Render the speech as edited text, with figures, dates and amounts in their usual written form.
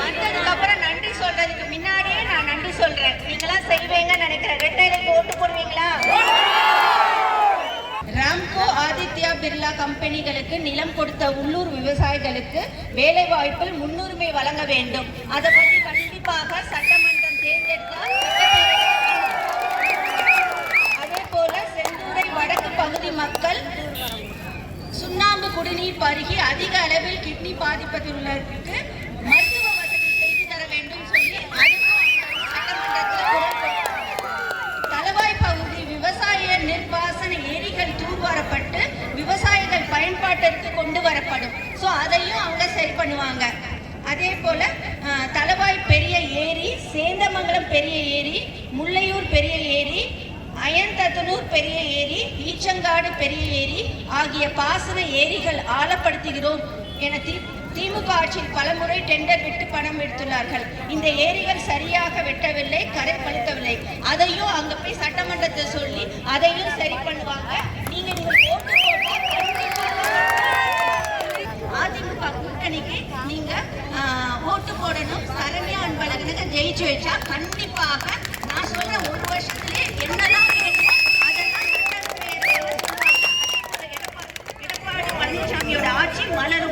வந்ததுக்கப்புறம் நன்றி சொல்றதுக்கு முன்னாடியே நான் நன்றி சொல்றேன். நீங்களாம் செய்வீங்கன்னு நினைக்கிறேன். ரெட்டைலைக்கு ஓட்டு போடுவீங்களா? ராம்கோ, ஆதித்யா பிர்லா கம்பெனிகளுக்கு நிலம் கொடுத்த உள்ளூர் விவசாயிகளுக்கு வேலை வாய்ப்பில் முன்னுரிமை வழங்க வேண்டும். அதை பற்றி கண்டிப்பாக சட்டமன்றம் தேர்ந்தெடுத்தால் அதே போல செந்தூரை வடக்கு பகுதி மக்கள் சுண்ணாம்பு குடிநீர் பருகி அதிக அளவில் கிட்னி பாதிப்பதுள்ளவர்களுக்கு மருத்துவ வசதி செய்து தர வேண்டும் சொல்லி அதுக்கும் சட்டமன்றத்தில் தளவாய் பகுதி விவசாய நீர்ப்பாசன ஏரிகள் தூர்வாரப்பட்டு விவசாயிகள் பயன்பாட்டிற்கு கொண்டு வரப்படும். ஸோ அதையும் அவங்க சரி பண்ணுவாங்க. அதே போல தளவாய் பெரிய ஏரி, சேந்தமங்கலம் பெரிய ஏரி, முல்லையூர் பெரிய ஏரி, அயன்தத்தனூர் பெரிய ஏரி, ஈச்சங்காடு பெரிய ஏரி ஆகிய பாசன ஏரிகள் ஆழப்படுத்துகிறோம் என திமுக ஆட்சியில் பலமுறை டெண்டர் விட்டு பணம் எடுத்துள்ளார்கள். இந்த ஏரிகள் சரியாக வெட்டவில்லை, கரைப்படுத்தவில்லை. அதையும் அங்க போய் சட்டமன்றத்தை சொல்லி அதையும் சரி பண்ணுவாங்க. நீங்க ஓட்டு அதிமுக கூட்டணிக்கு நீங்க ஓட்டு போடணும். சரண்யா அன்பழகனுக்கு ஜெயிச்சு வச்சா கண்டிப்பாக நான் சொல்ற ஒரு வருஷத்திலே என்னெல்லாம் வேணுமோ அதெல்லாம் எடப்பாடி பழனிசாமியோட ஆட்சி மலர்